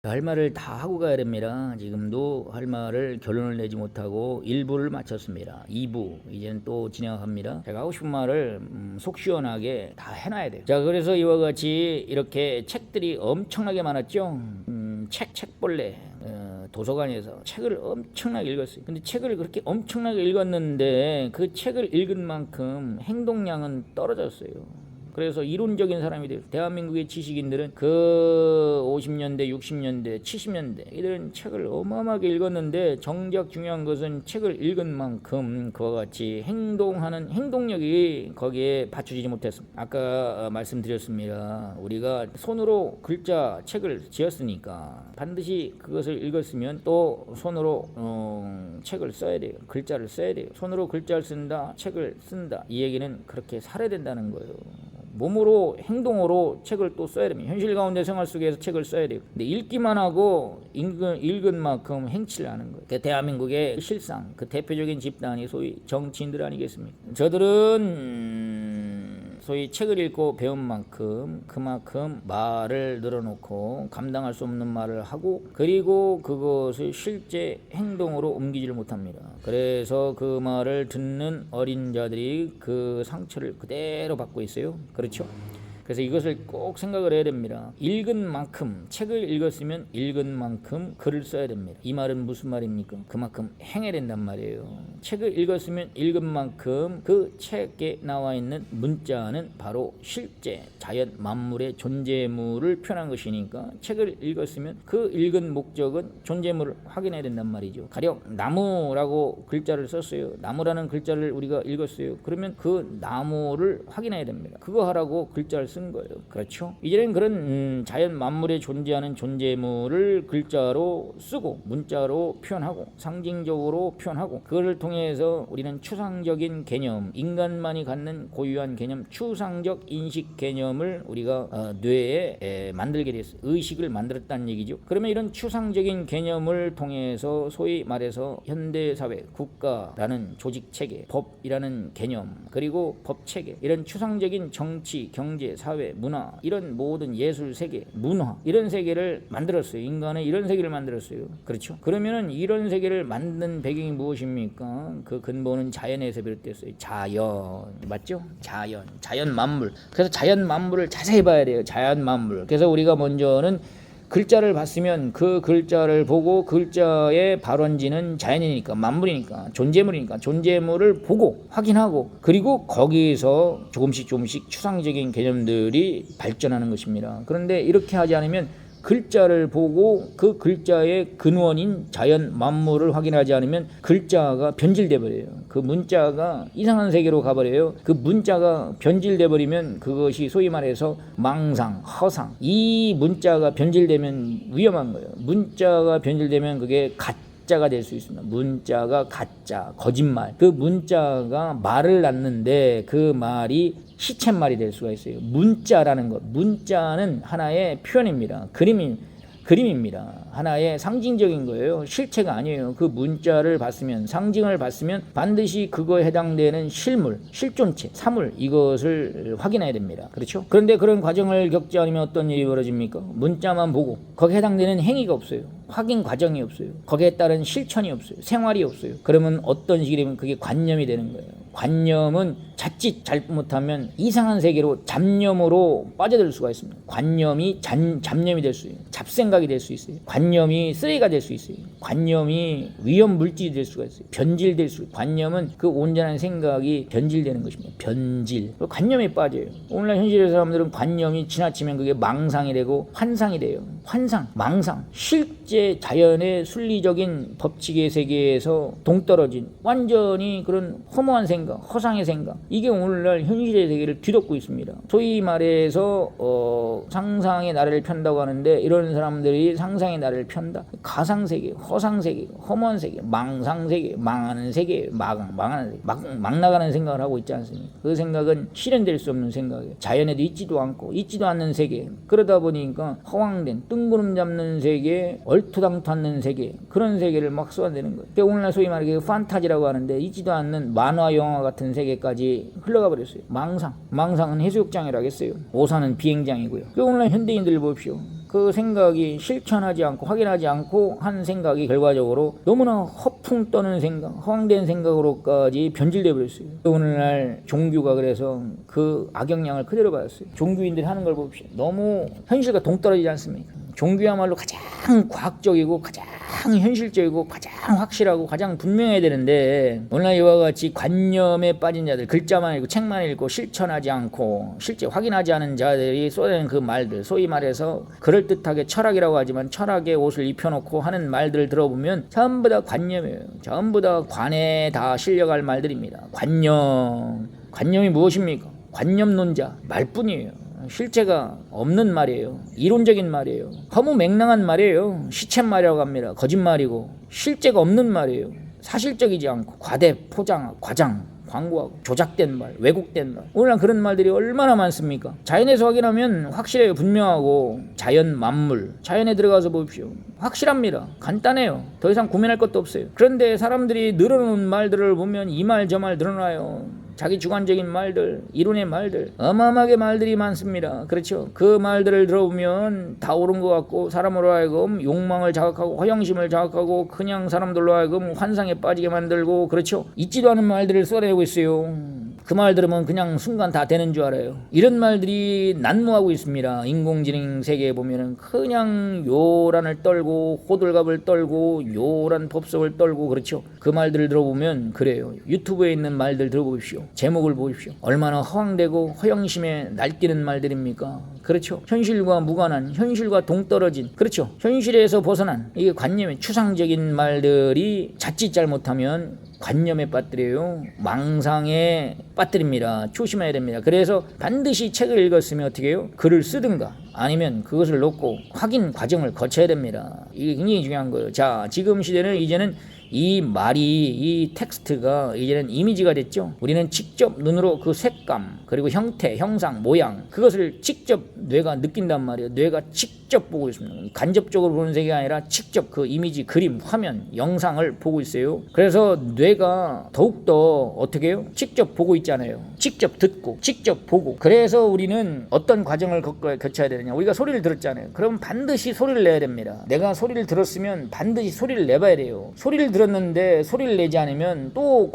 할 말을 다 하고 가야 됩니다. 지금도 할 말을 결론을 내지 못하고 1부를 마쳤습니다. 2부 이제는 또 진행합니다. 제가 하고 싶은 말을 속 시원하게 다 해놔야 돼요. 자, 그래서 이와 같이 이렇게 책들이 엄청나게 많았죠. 책벌레 도서관에서 책을 엄청나게 읽었어요. 근데 책을 그렇게 엄청나게 읽었는데 그 책을 읽은 만큼 행동량은 떨어졌어요. 그래서 이론적인 사람이 돼요. 대한민국의 지식인들은 그 50년대, 60년대, 70년대 이들은 책을 어마어마하게 읽었는데 정작 중요한 것은 책을 읽은 만큼 그와 같이 행동하는 행동력이 거기에 받쳐지지 못했습니다. 아까 말씀드렸습니다. 우리가 손으로 글자 책을 지었으니까 반드시 그것을 읽었으면 또 손으로 책을 써야 돼요. 글자를 써야 돼요. 손으로 글자를 쓴다, 책을 쓴다. 이 얘기는 그렇게 살아야 된다는 거예요. 몸으로 행동으로 책을 또 써야 됩니다. 현실 가운데 생활 속에서 책을 써야 돼요. 근데 읽기만 하고 읽은 만큼 행치를 하는 거예요. 대한민국의 실상 그 대표적인 집단이 소위 정치인들 아니겠습니까? 저들은 소위 책을 읽고 배운 만큼 그만큼 말을 늘어놓고 감당할 수 없는 말을 하고 그리고 그것을 실제 행동으로 옮기지를 못합니다. 그래서 그 말을 듣는 어린 자들이 그 상처를 그대로 받고 있어요. 그렇죠? 그래서 이것을 꼭 생각을 해야 됩니다. 읽은 만큼 책을 읽었으면 읽은 만큼 글을 써야 됩니다. 이 말은 무슨 말입니까? 그만큼 행해야 된단 말이에요. 책을 읽었으면 읽은 만큼 그 책에 나와 있는 문자는 바로 실제 자연 만물의 존재물을 표현한 것이니까 책을 읽었으면 그 읽은 목적은 존재물을 확인해야 된단 말이죠. 가령 나무라고 글자를 썼어요. 나무라는 글자를 우리가 읽었어요. 그러면 그 나무를 확인해야 됩니다. 그거 하라고 글자를 쓴 거예요. 그렇죠? 이제는 그런 자연 만물에 존재하는 존재물을 글자로 쓰고 문자로 표현하고 상징적으로 표현하고 그것을 통해서 우리는 추상적인 개념, 인간만이 갖는 고유한 개념, 추상적 인식 개념을 우리가 뇌에 만들게 됐어요. 의식을 만들었다는 얘기죠. 그러면 이런 추상적인 개념을 통해서 소위 말해서 현대사회, 국가라는 조직체계, 법이라는 개념, 그리고 법체계, 이런 추상적인 정치, 경제, 사회, 문화, 이런 모든 예술 세계, 문화, 이런 세계를 만들었어요. 인간은 이런 세계를 만들었어요. 그렇죠? 그러면은 이런 세계를 만든 배경이 무엇입니까? 그 근본은 자연에서 비롯됐어요. 자연, 맞죠? 자연 만물. 그래서 자연 만물을 자세히 봐야 돼요. 자연 만물. 그래서 우리가 먼저는 글자를 봤으면 그 글자를 보고 글자의 발원지는 자연이니까 만물이니까 존재물이니까 존재물을 보고 확인하고 그리고 거기서 조금씩 추상적인 개념들이 발전하는 것입니다. 그런데 이렇게 하지 않으면 글자를 보고 그 글자의 근원인 자연 만물을 확인하지 않으면 글자가 변질돼 버려요. 그 문자가 이상한 세계로 가버려요. 그 문자가 변질돼 버리면 그것이 소위 말해서 망상, 허상. 이 문자가 변질되면 위험한 거예요. 문자가 변질되면 그게 가짜가 될 수 있습니다. 문자가 가짜, 거짓말. 그 문자가 말을 낳는데 그 말이 시쳇말이 될 수가 있어요. 문자라는 것. 문자는 하나의 표현입니다. 그림입니다. 하나의 상징적인 거예요. 실체가 아니에요. 그 문자를 봤으면, 상징을 봤으면 반드시 그거에 해당되는 실물, 실존체, 사물, 이것을 확인해야 됩니다. 그렇죠? 그런데 그런 과정을 겪지 않으면 어떤 일이 벌어집니까? 문자만 보고 거기에 해당되는 행위가 없어요. 확인 과정이 없어요. 거기에 따른 실천이 없어요. 생활이 없어요. 그러면 어떤 식이면 그게 관념이 되는 거예요. 관념은 자칫 잘못하면 이상한 세계로 잡념으로 빠져들 수가 있습니다. 관념이 잡념이 될 수 있어요. 잡생각이 될 수 있어요. 관념이 쓰레기가 될 수 있어요. 관념이 위험 물질이 될 수가 있어요. 변질될 수 있어요. 관념은 그 온전한 생각이 변질되는 것입니다. 변질. 관념에 빠져요. 오늘날 현실의 사람들은 관념이 지나치면 그게 망상이 되고 환상이 돼요. 환상, 망상, 실제 자연의 순리적인 법칙의 세계에서 동떨어진 완전히 그런 허무한 생각, 허상의 생각, 이게 오늘날 현실의 세계를 뒤덮고 있습니다. 소위 말해서 상상의 나래를 편다고 하는데 이런 사람들이 상상의 나래를 편다. 가상세계, 허상세계, 허무한 세계, 망상세계, 망하는 세계, 망하는 세계, 막 나가는 생각을 하고 있지 않습니까? 그 생각은 실현될 수 없는 생각이에요. 자연에도 있지도 않고 있지도 않는 세계. 그러다 보니까 허황된 뜬구름 잡는 세계, 얼토당토않는 세계, 그런 세계를 막 쏘아내는 거예요. 그러니까 오늘날 소위 말하게 판타지라고 하는데 있지도 않는 만화 영화 같은 세계까지 흘러가 버렸어요. 망상은 해수욕장이라고 했어요. 오산은 비행장이고요. 그러니까 오늘날 현대인들 보십시오. 그 생각이 실천하지 않고 확인하지 않고 한 생각이 결과적으로 너무나 허풍 떠는 생각, 허황된 생각으로까지 변질되어 버렸어요. 오늘날 종교가 그래서 그 악영향을 그대로 받았어요. 종교인들이 하는 걸 봅시다. 너무 현실과 동떨어지지 않습니까? 종교야말로 가장 과학적이고 가장 현실적이고 가장 확실하고 가장 분명해야 되는데 오늘날 이와 같이 관념에 빠진 자들, 글자만 읽고 책만 읽고 실천하지 않고 실제 확인하지 않은 자들이 쏟아내는 그 말들, 소위 말해서 그럴듯하게 철학이라고 하지만 철학의 옷을 입혀놓고 하는 말들을 들어보면 전부 다 관념이에요. 전부 다 관에 다 실려갈 말들입니다. 관념이 무엇입니까? 관념론자 말뿐이에요. 실체가 없는 말이에요. 이론적인 말이에요. 허무맹랑한 말이에요. 시쳇말이라고 합니다. 거짓말이고 실제가 없는 말이에요. 사실적이지 않고 과대 포장, 과장, 광고하고 조작된 말, 왜곡된 말. 오늘날 그런 말들이 얼마나 많습니까? 자연에서 확인하면 확실해요. 분명하고 자연 만물, 자연에 들어가서 보십시오. 확실합니다. 간단해요. 더 이상 고민할 것도 없어요. 그런데 사람들이 늘어놓은 말들을 보면 이 말 저 말 늘어나요. 자기 주관적인 말들, 이론의 말들, 어마어마하게 말들이 많습니다. 그렇죠? 그 말들을 들어보면 다 옳은 것 같고 사람으로 하여금 욕망을 자극하고 허영심을 자극하고 그냥 사람들로 하여금 환상에 빠지게 만들고 그렇죠? 있지도 않은 말들을 쏟아내고 있어요. 그 말 들으면 그냥 순간 다 되는 줄 알아요. 이런 말들이 난무하고 있습니다. 인공지능 세계에 보면은 그냥 요란을 떨고 호들갑을 떨고 요란 법석을 떨고 그렇죠. 그 말들을 들어보면 그래요. 유튜브에 있는 말들 들어보십시오. 제목을 보십시오. 얼마나 허황되고 허영심에 날뛰는 말들입니까? 그렇죠. 현실과 무관한, 현실과 동떨어진, 그렇죠. 현실에서 벗어난 이게 관념의 추상적인 말들이 자칫 잘못하면 관념에 빠뜨려요. 망상에 빠뜨립니다. 조심해야 됩니다. 그래서 반드시 책을 읽었으면 어떻게 해요? 글을 쓰든가 아니면 그것을 놓고 확인 과정을 거쳐야 됩니다. 이게 굉장히 중요한 거예요. 자, 지금 시대는 이제는 이 말이, 이 텍스트가 이제는 이미지가 됐죠. 우리는 직접 눈으로 그 색감, 그리고 형태, 형상, 모양 그것을 직접 뇌가 느낀단 말이에요. 뇌가 직접 보고 있습니다. 간접적으로 보는 세계가 아니라 직접 그 이미지, 그림, 화면, 영상을 보고 있어요. 그래서 뇌가 더욱더 어떻게 해요? 직접 보고 있잖아요. 직접 듣고, 직접 보고. 그래서 우리는 어떤 과정을 거쳐야 되느냐. 우리가 소리를 들었잖아요. 그럼 반드시 소리를 내야 됩니다. 내가 소리를 들었으면 반드시 소리를 내봐야 돼요. 소리를 들었는데 소리를 내지 않으면 또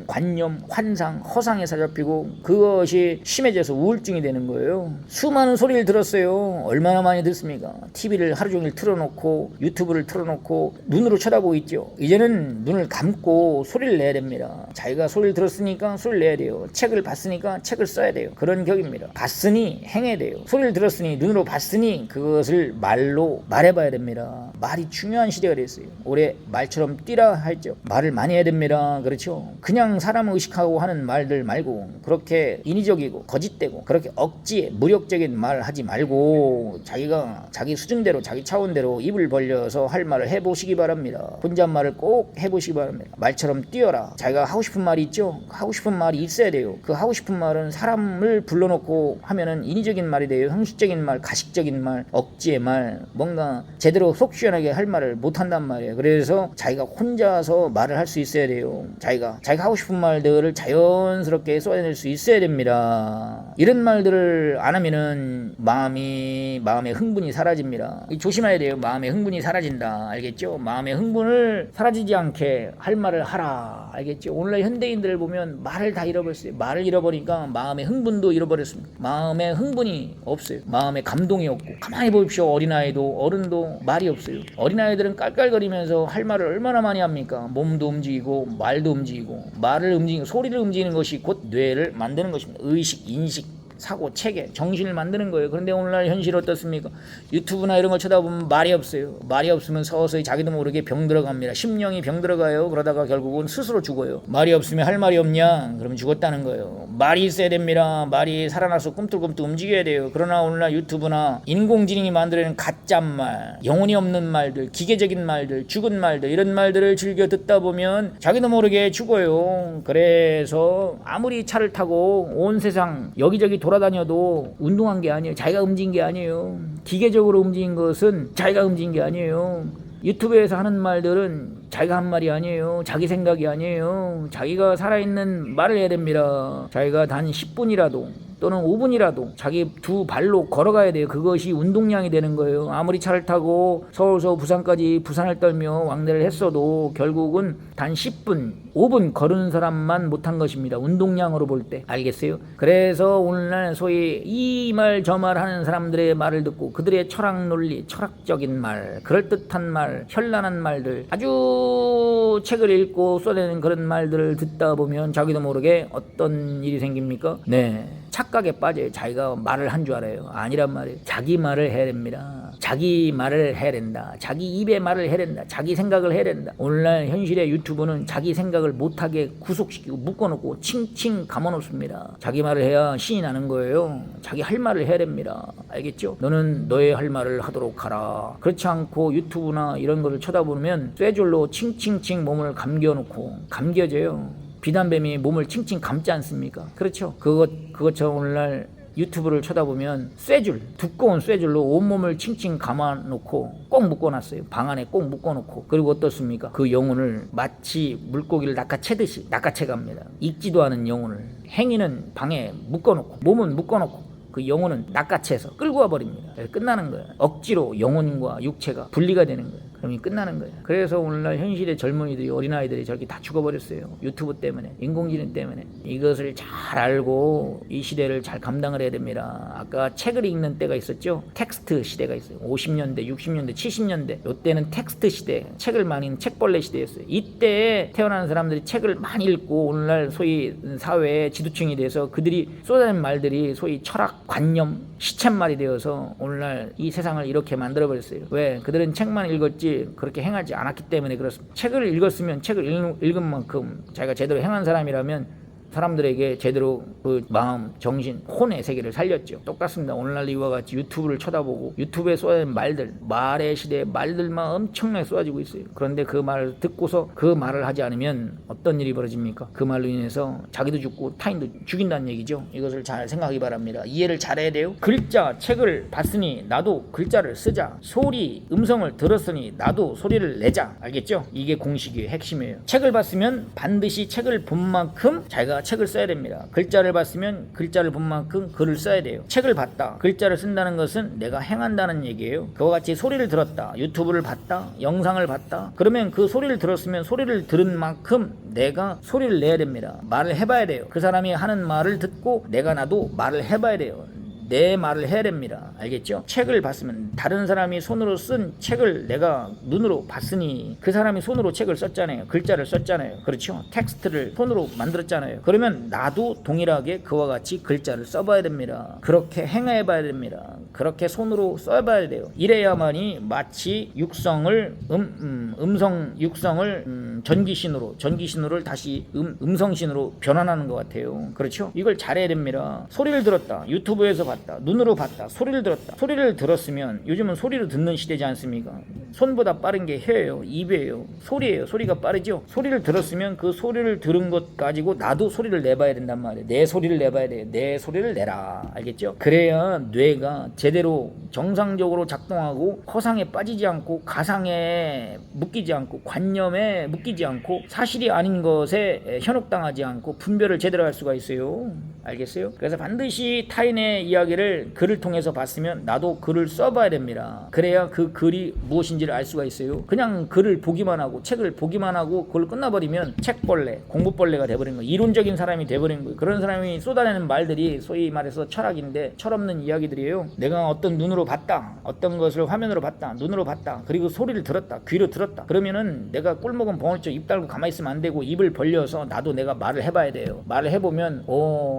관념, 환상, 허상에 사잡히고 그것이 심해져서 우울증이 되는 거예요. 수많은 소리를 들었어요. 얼마나 많이 듣습니까? TV를 하루 종일 틀어놓고 유튜브를 틀어놓고 눈으로 쳐다보고 있죠. 이제는 눈을 감고 소리를 내야 됩니다. 자기가 소리를 들었으니까 소리를 내야 돼요. 책을 봤으니까 책을 써야 돼요. 그런 격입니다. 봤으니 행해야 돼요. 소리를 들었으니 눈으로 봤으니 그것을 말로 말해봐야 됩니다. 말이 중요한 시대가 됐어요. 올해 말처럼 뛰라 했죠. 말을 많이 해야 됩니다. 그렇죠? 그냥 사람을 의식하고 하는 말들 말고 그렇게 인위적이고 거짓되고 그렇게 억지에 무력적인 말 하지 말고 자기가 자기 수준대로 자기 차원대로 입을 벌려서 할 말을 해보시기 바랍니다. 혼잣말을 꼭 해보시기 바랍니다. 말처럼 뛰어라. 자기가 하고 싶은 말이 있죠? 하고 싶은 말이 있어야 돼요. 그 하고 싶은 말은 사람을 불러놓고 하면은 인위적인 말이 돼요. 형식적인 말, 가식적인 말, 억지의 말, 뭔가 제대로 속 시원하게 할 말을 못한단 말이에요. 그래서 자기가 혼자서 말을 할 수 있어야 돼요. 자기가 하고 싶은 말들을 자연스럽게 쏟아낼 수 있어야 됩니다. 이런 말들을 안 하면은 마음의 흥분이 사라집니다. 조심해야 돼요. 마음의 흥분이 사라진다. 알겠죠? 마음의 흥분을 사라지지 않게 할 말을 하라. 알겠죠? 오늘날 현대인들을 보면 말을 다 잃어버렸어요. 말을 잃어버리니까 마음의 흥분도 잃어버렸습니다. 마음의 흥분이 없어요. 마음의 감동이 없고. 가만히 보십시오. 어린아이도 어른도 말이 없어요. 어린아이들은 깔깔거리면서 할 말을 얼마나 많이 합니까? 몸도 움직이고 말도 움직이고 말을 움직이고 소리를 움직이는 것이 곧 뇌를 만드는 것입니다. 의식, 인식, 사고, 체계, 정신을 만드는 거예요. 그런데 오늘날 현실 어떻습니까? 유튜브나 이런 걸 쳐다보면 말이 없어요. 말이 없으면 서서히 자기도 모르게 병 들어갑니다. 심령이 병 들어가요. 그러다가 결국은 스스로 죽어요. 말이 없으면 할 말이 없냐? 그러면 죽었다는 거예요. 말이 있어야 됩니다. 말이 살아나서 꿈틀꿈틀 움직여야 돼요. 그러나 오늘날 유튜브나 인공지능이 만들어낸 가짜말, 영혼이 없는 말들, 기계적인 말들, 죽은 말들 이런 말들을 즐겨 듣다 보면 자기도 모르게 죽어요. 그래서 아무리 차를 타고 온 세상 여기저기 돌아다녀도 운동한 게 아니에요. 자기가 움직인 게 아니에요. 기계적으로 움직인 것은 자기가 움직인 게 아니에요. 유튜브에서 하는 말들은 자기가 한 말이 아니에요. 자기 생각이 아니에요. 자기가 살아있는 말을 해야 됩니다. 자기가 단 10분이라도 또는 5분이라도 자기 두 발로 걸어가야 돼요. 그것이 운동량이 되는 거예요. 아무리 차를 타고 서울서 부산까지 부산을 떨며 왕래를 했어도 결국은 단 10분 5분 걸은 사람만 못한 것입니다. 운동량으로 볼 때. 알겠어요? 그래서 오늘날 소위 이 말 저 말 하는 사람들의 말을 듣고 그들의 철학 논리, 철학적인 말, 그럴듯한 말, 현란한 말들, 아주 책을 읽고 쏟아내는 그런 말들을 듣다 보면 자기도 모르게 어떤 일이 생깁니까? 네, 착각에 빠져요. 자기가 말을 한 줄 알아요. 아니란 말이에요. 자기 말을 해야 됩니다. 자기 말을 해야 된다. 자기 입에 말을 해야 된다. 자기 생각을 해야 된다. 오늘날 현실의 유튜브는 자기 생각을 못하게 구속시키고 묶어놓고 칭칭 감아놓습니다. 자기 말을 해야 신이 나는 거예요. 자기 할 말을 해야 됩니다. 알겠죠? 너는 너의 할 말을 하도록 하라. 그렇지 않고 유튜브나 이런 거를 쳐다보면 쇠줄로 칭칭칭 몸을 감겨놓고 감겨져요. 비단뱀이 몸을 칭칭 감지 않습니까? 그렇죠? 그것처럼 오늘날 유튜브를 쳐다보면 쇠줄, 두꺼운 쇠줄로 온몸을 칭칭 감아놓고 꼭 묶어놨어요. 방 안에 꼭 묶어놓고. 그리고 어떻습니까? 그 영혼을 마치 물고기를 낚아채듯이 낚아채갑니다. 익지도 않은 영혼을. 행위는 방에 묶어놓고 몸은 묶어놓고 그 영혼은 낚아채서 끌고 와버립니다. 끝나는 거예요. 억지로 영혼과 육체가 분리가 되는 거예요. 그러면 끝나는 거예요. 그래서 오늘날 현실의 젊은이들이, 어린아이들이 저렇게 다 죽어버렸어요. 유튜브 때문에, 인공지능 때문에. 이것을 잘 알고 이 시대를 잘 감당을 해야 됩니다. 아까 책을 읽는 때가 있었죠. 텍스트 시대가 있어요. 50년대, 60년대, 70년대. 이때는 텍스트 시대, 책을 많이 읽는 책벌레 시대였어요. 이때 태어난 사람들이 책을 많이 읽고 오늘날 소위 사회의 지도층이 돼서 그들이 쏟아낸 말들이 소위 철학, 관념, 시쳇말이 되어서 오늘날 이 세상을 이렇게 만들어버렸어요. 왜? 그들은 책만 읽었지 그렇게 행하지 않았기 때문에 그렇습니다. 책을 읽었으면 책을 읽은 만큼 자기가 제대로 행한 사람이라면 사람들에게 제대로 그 마음, 정신, 혼의 세계를 살렸죠. 똑같습니다. 오늘날 이와 같이 유튜브를 쳐다보고 유튜브에 쏟아진 말들, 말의 시대에 말들만 엄청나게 쏟아지고 있어요. 그런데 그 말을 듣고서 그 말을 하지 않으면 어떤 일이 벌어집니까? 그 말로 인해서 자기도 죽고 타인도 죽인다는 얘기죠. 이것을 잘 생각하기 바랍니다. 이해를 잘해야 돼요. 글자, 책을 봤으니 나도 글자를 쓰자. 소리, 음성을 들었으니 나도 소리를 내자. 알겠죠? 이게 공식이에요. 핵심이에요. 책을 봤으면 반드시 책을 본 만큼 자기가 책을 써야 됩니다. 글자를 봤으면 글자를 본 만큼 글을 써야 돼요. 책을 봤다. 글자를 쓴다는 것은 내가 행한다는 얘기예요. 그와 같이 소리를 들었다. 유튜브를 봤다. 영상을 봤다. 그러면 그 소리를 들었으면 소리를 들은 만큼 내가 소리를 내야 됩니다. 말을 해봐야 돼요. 그 사람이 하는 말을 듣고 나도 말을 해봐야 돼요. 내 말을 해야 됩니다. 알겠죠? 책을 봤으면 다른 사람이 손으로 쓴 책을 내가 눈으로 봤으니 그 사람이 손으로 책을 썼잖아요. 글자를 썼잖아요. 그렇죠? 텍스트를 손으로 만들었잖아요. 그러면 나도 동일하게 그와 같이 글자를 써봐야 됩니다. 그렇게 행해봐야 됩니다. 그렇게 손으로 써봐야 돼요. 이래야만이 마치 육성을 음성 육성을 전기신호를 다시 음성신호로 변환하는 것 같아요. 그렇죠? 이걸 잘해야 됩니다. 소리를 들었다. 유튜브에서 봤다. 눈으로 봤다. 소리를 들었다. 소리를 들었으면 요즘은 소리로 듣는 시대지 않습니까? 손보다 빠른 게 혀예요. 입이에요. 소리예요. 소리가 빠르죠. 소리를 들었으면 그 소리를 들은 것 가지고 나도 소리를 내봐야 된단 말이에요. 내 소리를 내봐야 돼요. 내 소리를 내라. 알겠죠? 그래야 뇌가 제대로 정상적으로 작동하고 허상에 빠지지 않고 가상에 묶이지 않고 관념에 묶이지 않고 사실이 아닌 것에 현혹당하지 않고 분별을 제대로 할 수가 있어요. 알겠어요? 그래서 반드시 타인의 이야기를 글을 통해서 봤으면 나도 글을 써봐야 됩니다. 그래야 그 글이 무엇인지를 알 수가 있어요. 그냥 글을 보기만 하고 책을 보기만 하고 그걸 끝나버리면 책벌레, 공부벌레가 돼버린 거예요. 이론적인 사람이 돼버린 거예요. 그런 사람이 쏟아내는 말들이 소위 말해서 철학인데 철없는 이야기들이에요. 내가 어떤 눈으로 봤다. 어떤 것을 화면으로 봤다. 눈으로 봤다. 그리고 소리를 들었다. 귀로 들었다. 그러면은 내가 꿀먹은 봉을쩍 입 달고 가만히 있으면 안 되고 입을 벌려서 나도 내가 말을 해봐야 돼요. 말을 해보면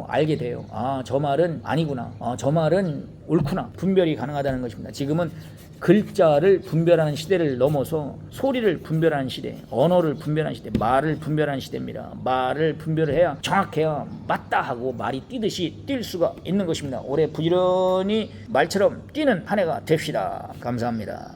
알게 돼요. 저 말은 아니구나. 저 말은 옳구나. 분별이 가능하다는 것입니다. 지금은 글자를 분별하는 시대를 넘어서 소리를 분별하는 시대, 언어를 분별하는 시대, 말을 분별하는 시대입니다. 말을 분별을 해야 정확해야 맞다 하고 말이 뛰듯이 뛸 수가 있는 것입니다. 올해 부지런히 말처럼 뛰는 한 해가 됩시다. 감사합니다.